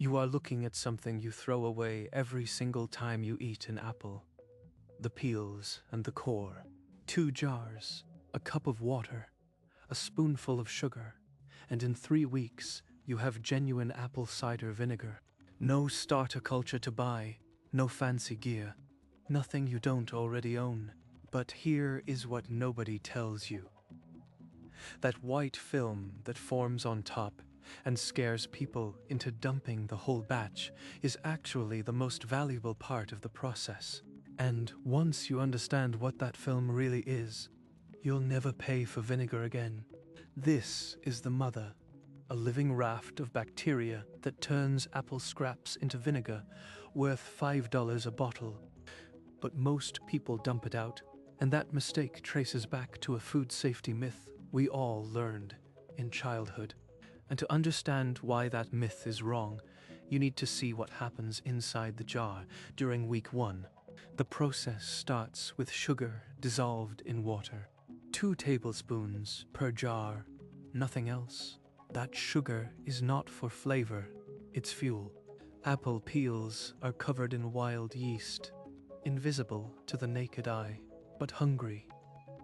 You are looking at something you throw away every single time you eat an apple. The peels and the core. 2 jars, a cup of water, a spoonful of sugar, and in 3 weeks you have genuine apple cider vinegar. No starter culture to buy, no fancy gear, nothing you don't already own. But here is what nobody tells you. That white film that forms on top and scares people into dumping the whole batch is actually the most valuable part of the process. And once you understand what that film really is, you'll never pay for vinegar again. This is the mother, a living raft of bacteria that turns apple scraps into vinegar worth $5 a bottle. But most people dump it out, and that mistake traces back to a food safety myth we all learned in childhood. And to understand why that myth is wrong, you need to see what happens inside the jar during week 1. The process starts with sugar dissolved in water. 2 tablespoons per jar, nothing else. That sugar is not for flavor, it's fuel. Apple peels are covered in wild yeast, invisible to the naked eye, but hungry.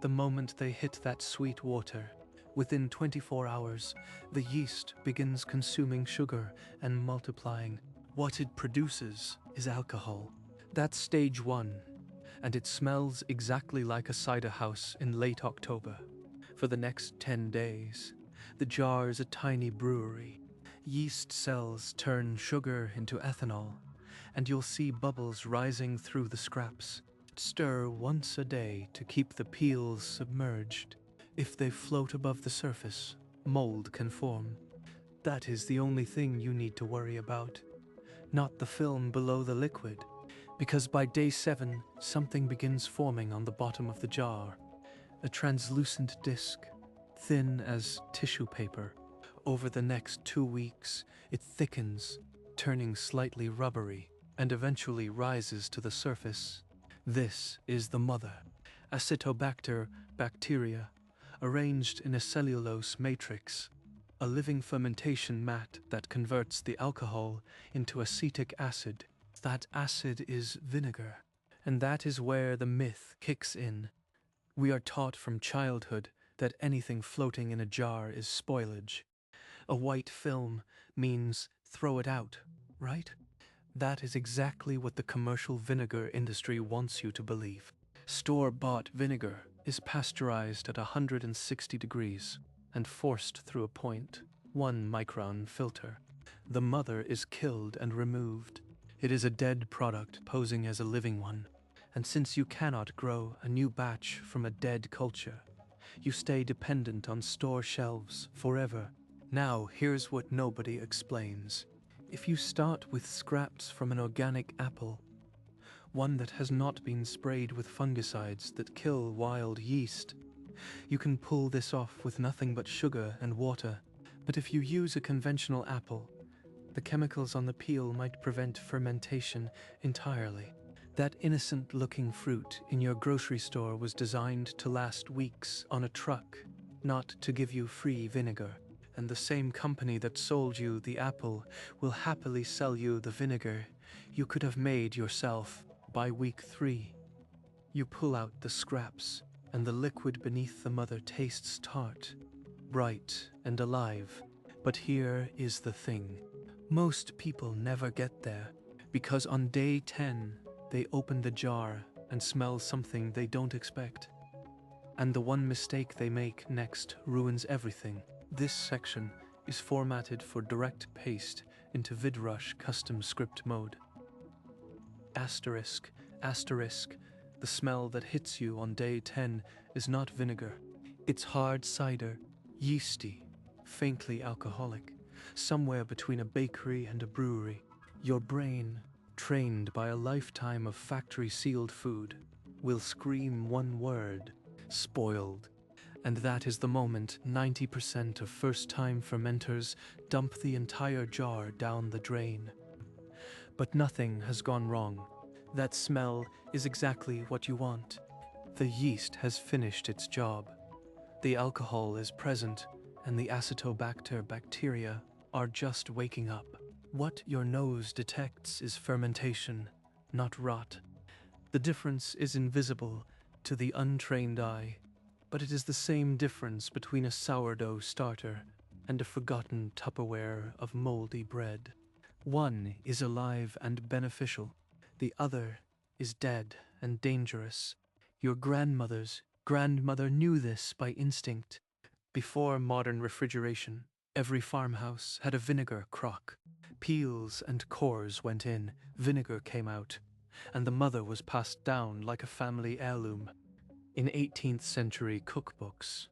The moment they hit that sweet water, within 24 hours, the yeast begins consuming sugar and multiplying. What it produces is alcohol. That's stage 1, and it smells exactly like a cider house in late October. For the next 10 days, the jar is a tiny brewery. Yeast cells turn sugar into ethanol, and you'll see bubbles rising through the scraps. Stir once a day to keep the peels submerged. If they float above the surface, mold can form. That is the only thing you need to worry about, not the film below the liquid. Because by day 7, something begins forming on the bottom of the jar. A translucent disc, thin as tissue paper. Over the next 2 weeks, it thickens, turning slightly rubbery, and eventually rises to the surface. This is the mother, Acetobacter bacteria, arranged in a cellulose matrix, a living fermentation mat that converts the alcohol into acetic acid. That acid is vinegar, and that is where the myth kicks in. We are taught from childhood that anything floating in a jar is spoilage. A white film means throw it out, right? That is exactly what the commercial vinegar industry wants you to believe. Store-bought vinegar is pasteurized at 160 degrees and forced through a 0.1 micron filter. The mother is killed and removed. It is a dead product posing as a living one, and since you cannot grow a new batch from a dead culture, you stay dependent on store shelves forever. Now, here's what nobody explains. If you start with scraps from an organic apple, one that has not been sprayed with fungicides that kill wild yeast, you can pull this off with nothing but sugar and water. But if you use a conventional apple, the chemicals on the peel might prevent fermentation entirely. That innocent-looking fruit in your grocery store was designed to last weeks on a truck, not to give you free vinegar. And the same company that sold you the apple will happily sell you the vinegar you could have made yourself by week 3. You pull out the scraps, and the liquid beneath the mother tastes tart, bright, and alive. But here is the thing. Most people never get there, because on day 10, they open the jar and smell something they don't expect. And the one mistake they make next ruins everything. This section is formatted for direct paste into VidRush custom script mode. Asterisk, asterisk, the smell that hits you on day 10 is not vinegar. It's hard cider, yeasty, faintly alcoholic, somewhere between a bakery and a brewery. Your brain, trained by a lifetime of factory-sealed food, will scream one word: spoiled. And that is the moment 90% of first-time fermenters dump the entire jar down the drain. But nothing has gone wrong. That smell is exactly what you want. The yeast has finished its job. The alcohol is present, and the Acetobacter bacteria are just waking up. What your nose detects is fermentation, not rot. The difference is invisible to the untrained eye, but it is the same difference between a sourdough starter and a forgotten Tupperware of moldy bread. One is alive and beneficial, the other is dead and dangerous. Your grandmother's grandmother knew this by instinct. Before modern refrigeration, every farmhouse had a vinegar crock. Peels and cores went in, vinegar came out, and the mother was passed down like a family heirloom. In 18th century cookbooks,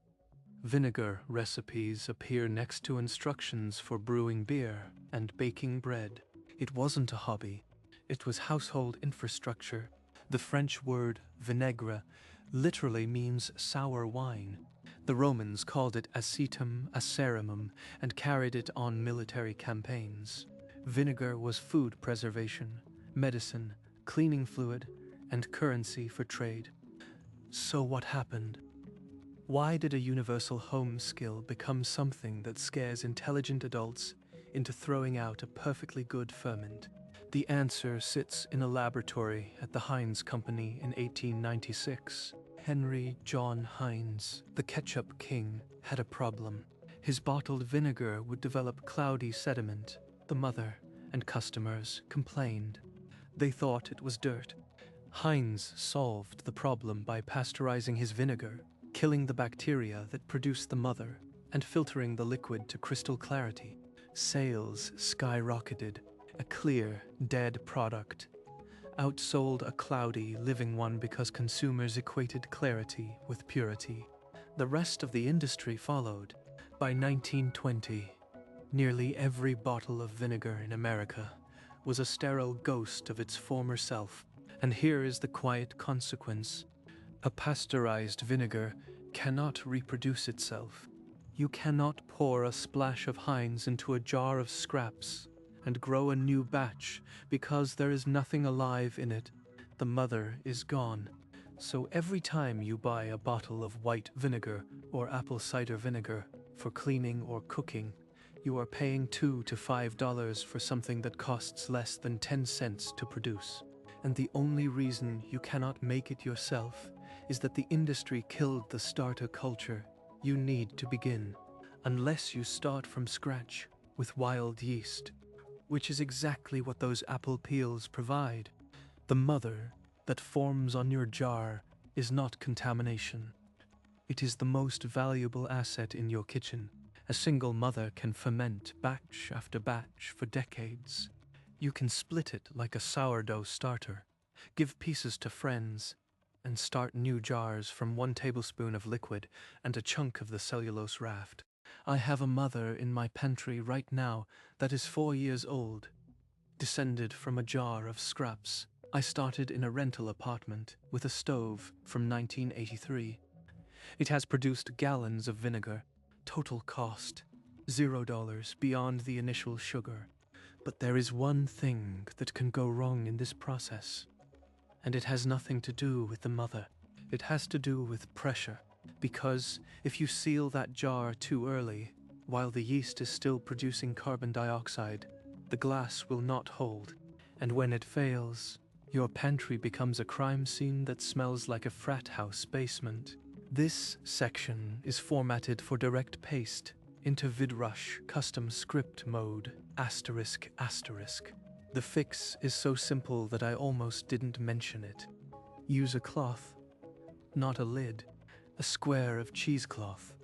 vinegar recipes appear next to instructions for brewing beer and baking bread. It wasn't a hobby, it was household infrastructure. The French word vinaigre literally means sour wine. The Romans called it acetum acerrimum and carried it on military campaigns. Vinegar was food preservation, medicine, cleaning fluid, and currency for trade. So what happened? Why did a universal home skill become something that scares intelligent adults into throwing out a perfectly good ferment? The answer sits in a laboratory at the Heinz Company in 1896. Henry John Heinz, the ketchup king, had a problem. His bottled vinegar would develop cloudy sediment. The mother and customers complained. They thought it was dirt. Heinz solved the problem by pasteurizing his vinegar, killing the bacteria that produced the mother, and filtering the liquid to crystal clarity. Sales skyrocketed. A clear, dead product outsold a cloudy, living one because consumers equated clarity with purity. The rest of the industry followed. By 1920, nearly every bottle of vinegar in America was a sterile ghost of its former self. And here is the quiet consequence. A pasteurized vinegar cannot reproduce itself. You cannot pour a splash of Heinz into a jar of scraps and grow a new batch because there is nothing alive in it. The mother is gone. So every time you buy a bottle of white vinegar or apple cider vinegar for cleaning or cooking, you are paying $2 to $5 for something that costs less than 10 cents to produce. And the only reason you cannot make it yourself is that the industry killed the starter culture. You need to begin, unless you start from scratch with wild yeast, which is exactly what those apple peels provide. The mother that forms on your jar is not contamination. It is the most valuable asset in your kitchen. A single mother can ferment batch after batch for decades. You can split it like a sourdough starter, give pieces to friends, and start new jars from 1 tablespoon of liquid and a chunk of the cellulose raft. I have a mother in my pantry right now that is 4 years old, descended from a jar of scraps. I started in a rental apartment with a stove from 1983. It has produced gallons of vinegar. Total cost, $0 beyond the initial sugar. But there is one thing that can go wrong in this process, and it has nothing to do with the mother. It has to do with pressure, because if you seal that jar too early, while the yeast is still producing carbon dioxide, the glass will not hold, and when it fails, your pantry becomes a crime scene that smells like a frat house basement. This section is formatted for direct paste into VidRush custom script mode, ***. The fix is so simple that I almost didn't mention it. Use a cloth, not a lid, a square of cheesecloth,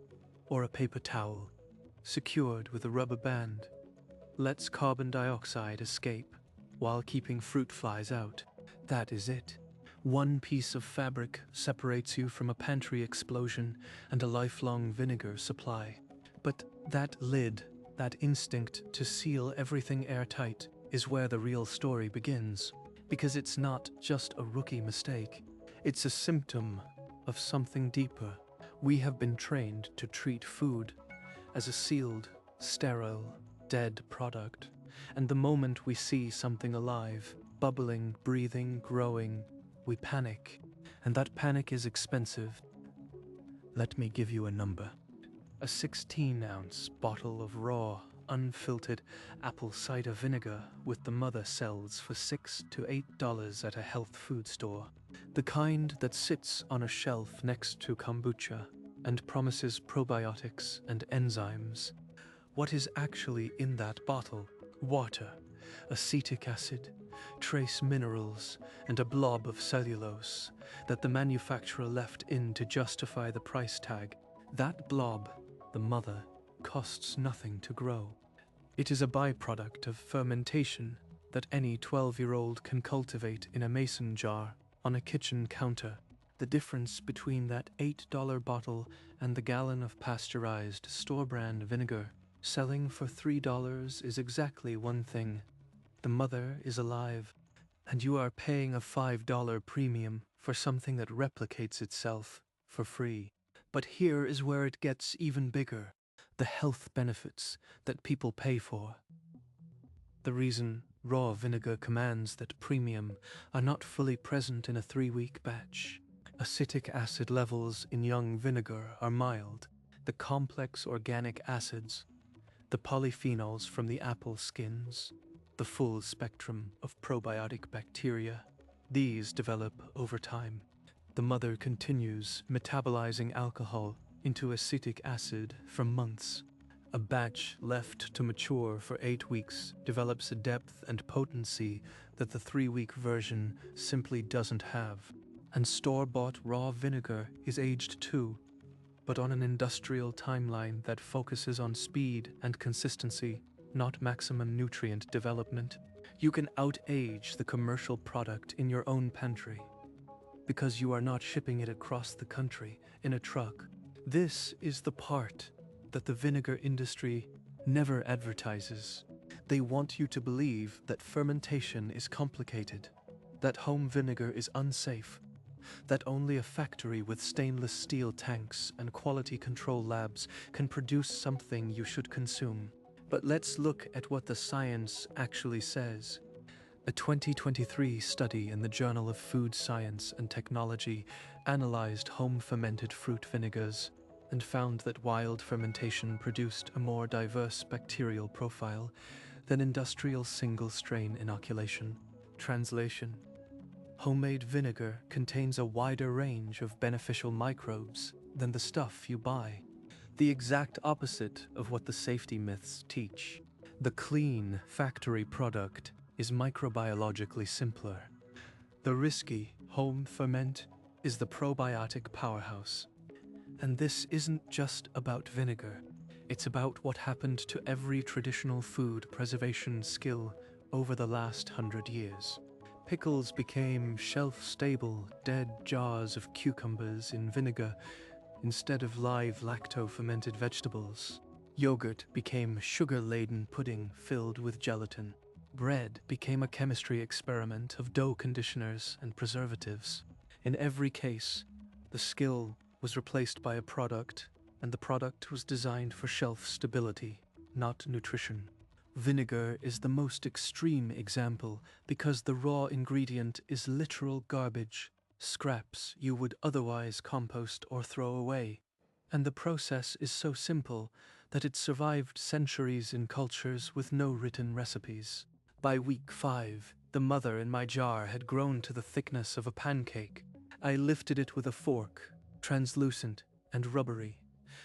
or a paper towel, secured with a rubber band. Lets carbon dioxide escape while keeping fruit flies out. That is it. One piece of fabric separates you from a pantry explosion and a lifelong vinegar supply. But that lid, that instinct to seal everything airtight, is where the real story begins. Because it's not just a rookie mistake. It's a symptom of something deeper. We have been trained to treat food as a sealed, sterile, dead product. And the moment we see something alive, bubbling, breathing, growing, we panic. And that panic is expensive. Let me give you a number. A 16-ounce bottle of raw, unfiltered apple cider vinegar with the mother sells for $6 to $8 at a health food store. The kind that sits on a shelf next to kombucha and promises probiotics and enzymes. What is actually in that bottle? Water, acetic acid, trace minerals, and a blob of cellulose that the manufacturer left in to justify the price tag. That blob, the mother, costs nothing to grow. It is a byproduct of fermentation that any 12-year-old can cultivate in a mason jar on a kitchen counter. The difference between that $8 bottle and the gallon of pasteurized store-brand vinegar selling for $3 is exactly one thing. The mother is alive, and you are paying a $5 premium for something that replicates itself for free. But here is where it gets even bigger: the health benefits that people pay for. The reason raw vinegar commands that premium are not fully present in a 3-week batch. Acetic acid levels in young vinegar are mild. The complex organic acids, the polyphenols from the apple skins, the full spectrum of probiotic bacteria, these develop over time. The mother continues metabolizing alcohol into acetic acid for months. A batch left to mature for 8 weeks develops a depth and potency that the 3-week version simply doesn't have. And store-bought raw vinegar is aged too, but on an industrial timeline that focuses on speed and consistency, not maximum nutrient development. You can out-age the commercial product in your own pantry, because you are not shipping it across the country in a truck. This is the part that the vinegar industry never advertises. They want you to believe that fermentation is complicated, that home vinegar is unsafe, that only a factory with stainless steel tanks and quality control labs can produce something you should consume. But let's look at what the science actually says. A 2023 study in the Journal of Food Science and Technology analyzed home-fermented fruit vinegars and found that wild fermentation produced a more diverse bacterial profile than industrial single-strain inoculation. Translation: homemade vinegar contains a wider range of beneficial microbes than the stuff you buy. The exact opposite of what the safety myths teach. The clean factory product is microbiologically simpler. The risky home ferment is the probiotic powerhouse. And this isn't just about vinegar. It's about what happened to every traditional food preservation skill over the last 100 years. Pickles became shelf-stable, dead jars of cucumbers in vinegar instead of live lacto-fermented vegetables. Yogurt became sugar-laden pudding filled with gelatin. Bread became a chemistry experiment of dough conditioners and preservatives. In every case, the skill was replaced by a product, and the product was designed for shelf stability, not nutrition. Vinegar is the most extreme example because the raw ingredient is literal garbage, scraps you would otherwise compost or throw away. And the process is so simple that it survived centuries in cultures with no written recipes. By week 5, the mother in my jar had grown to the thickness of a pancake. I lifted it with a fork, translucent and rubbery,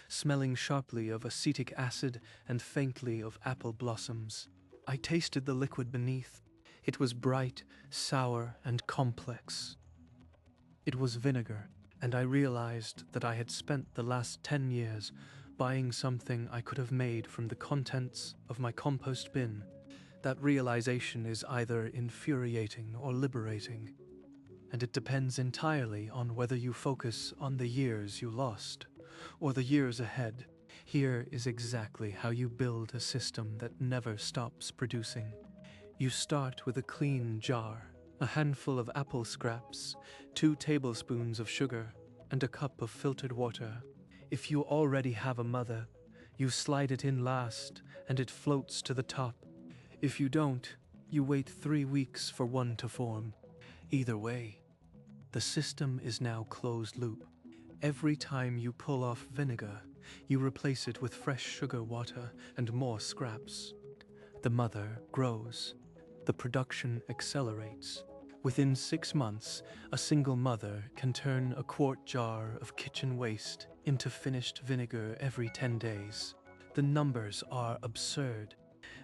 smelling sharply of acetic acid and faintly of apple blossoms. I tasted the liquid beneath. It was bright, sour, and complex. It was vinegar, and I realized that I had spent the last 10 years buying something I could have made from the contents of my compost bin. That realization is either infuriating or liberating, and it depends entirely on whether you focus on the years you lost or the years ahead. Here is exactly how you build a system that never stops producing. You start with a clean jar, a handful of apple scraps, 2 tablespoons of sugar, and a cup of filtered water. If you already have a mother, you slide it in last and it floats to the top. If you don't, you wait 3 weeks for one to form. Either way, the system is now closed loop. Every time you pull off vinegar, You replace it with fresh sugar water and more scraps. The mother grows. The production accelerates. Within 6 months, a single mother can turn a quart jar of kitchen waste into finished vinegar every 10 days. The numbers are absurd.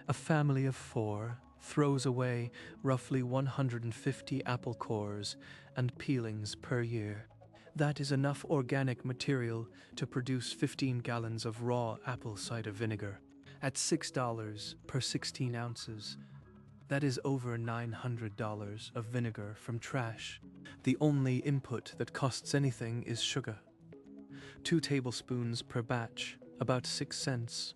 A family of 4 throws away roughly 150 apple cores and peelings per year. That is enough organic material to produce 15 gallons of raw apple cider vinegar. At $6 per 16 ounces, that is over $900 of vinegar from trash. The only input that costs anything is sugar. 2 tablespoons per batch, about 6 cents.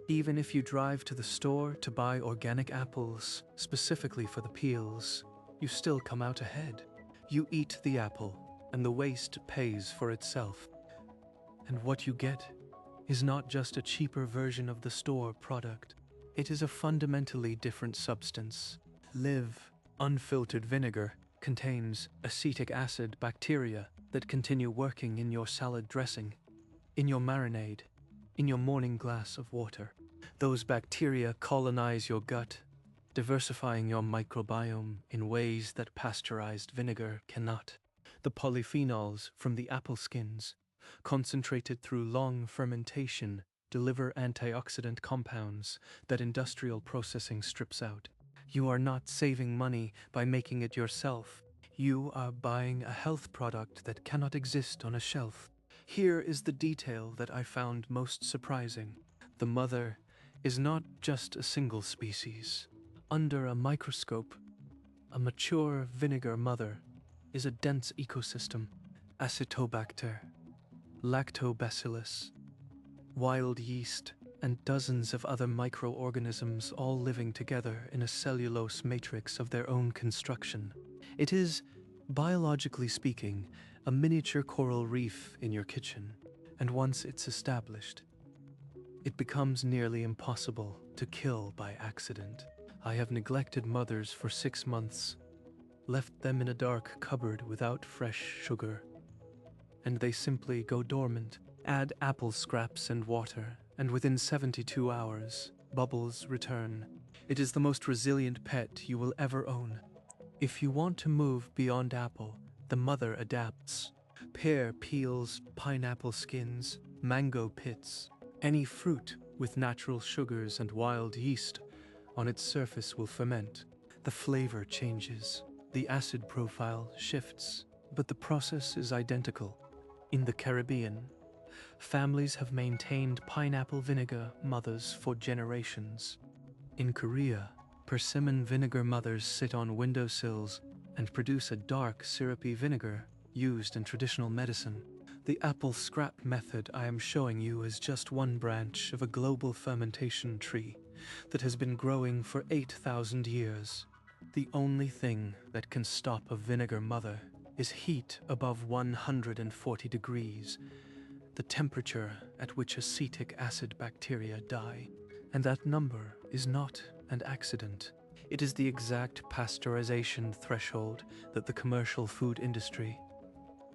Even if you drive to the store to buy organic apples, specifically for the peels, you still come out ahead. You eat the apple, and the waste pays for itself. And what you get is not just a cheaper version of the store product. It is a fundamentally different substance. Live, unfiltered vinegar contains acetic acid bacteria that continue working in your salad dressing, in your marinade, in your morning glass of water. Those bacteria colonize your gut, diversifying your microbiome in ways that pasteurized vinegar cannot. The polyphenols from the apple skins, concentrated through long fermentation, deliver antioxidant compounds that industrial processing strips out. You are not saving money by making it yourself. You are buying a health product that cannot exist on a shelf. Here is the detail that I found most surprising. The mother is not just a single species. Under a microscope, a mature vinegar mother is a dense ecosystem. Acetobacter, lactobacillus, wild yeast, and dozens of other microorganisms all living together in a cellulose matrix of their own construction. It is, biologically speaking, a miniature coral reef in your kitchen, and once it's established, it becomes nearly impossible to kill by accident. I have neglected mothers for 6 months, left them in a dark cupboard without fresh sugar, and they simply go dormant. Add apple scraps and water, and within 72 hours, bubbles return. It is the most resilient pet you will ever own. If you want to move beyond apple, the mother adapts. Pear peels, pineapple skins, mango pits. Any fruit with natural sugars and wild yeast on its surface will ferment. The flavor changes. The acid profile shifts, but the process is identical. In the Caribbean, families have maintained pineapple vinegar mothers for generations. In Korea, persimmon vinegar mothers sit on windowsills and produce a dark, syrupy vinegar used in traditional medicine. The apple scrap method I am showing you is just one branch of a global fermentation tree that has been growing for 8,000 years. The only thing that can stop a vinegar mother is heat above 140 degrees, the temperature at which acetic acid bacteria die. And that number is not an accident. It is the exact pasteurization threshold that the commercial food industry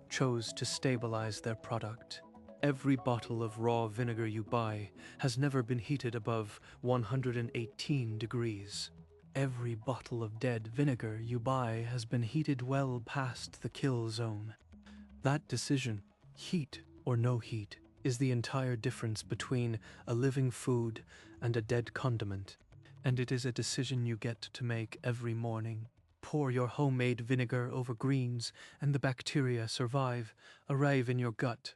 chose to stabilize their product. Every bottle of raw vinegar you buy has never been heated above 118 degrees. Every bottle of dead vinegar you buy has been heated well past the kill zone. That decision, heat or no heat, is the entire difference between a living food and a dead condiment. And it is a decision you get to make every morning. Pour your homemade vinegar over greens, and the bacteria survive, arrive in your gut,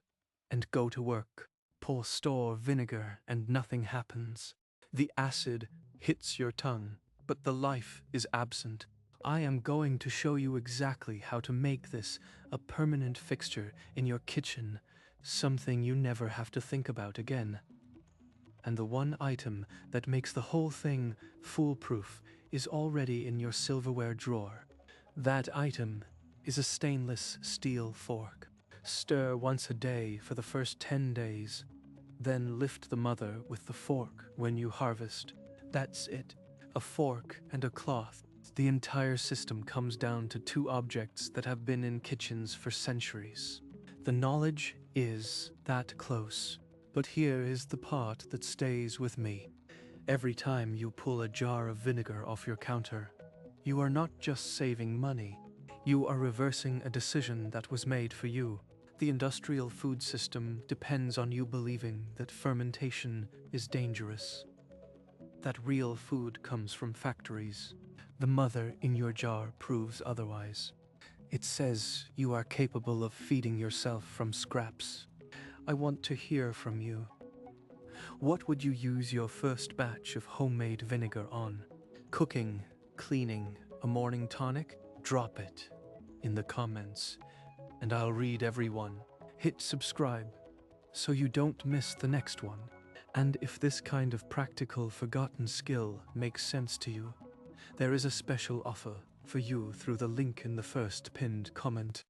and go to work. Pour store vinegar, and nothing happens. The acid hits your tongue, but the life is absent. I am going to show you exactly how to make this a permanent fixture in your kitchen, something you never have to think about again. And the one item that makes the whole thing foolproof is already in your silverware drawer. That item is a stainless steel fork. Stir once a day for the first 10 days. Then lift the mother with the fork when you harvest. That's it. A fork and a cloth. The entire system comes down to 2 objects that have been in kitchens for centuries. The knowledge is that close. But here is the part that stays with me. Every time you pull a jar of vinegar off your counter, you are not just saving money, you are reversing a decision that was made for you. The industrial food system depends on you believing that fermentation is dangerous, that real food comes from factories. The mother in your jar proves otherwise. It says you are capable of feeding yourself from scraps. I want to hear from you. What would you use your first batch of homemade vinegar on? Cooking, cleaning, a morning tonic? Drop it in the comments, and I'll read every one. Hit subscribe so you don't miss the next one. And if this kind of practical forgotten skill makes sense to you, there is a special offer for you through the link in the first pinned comment.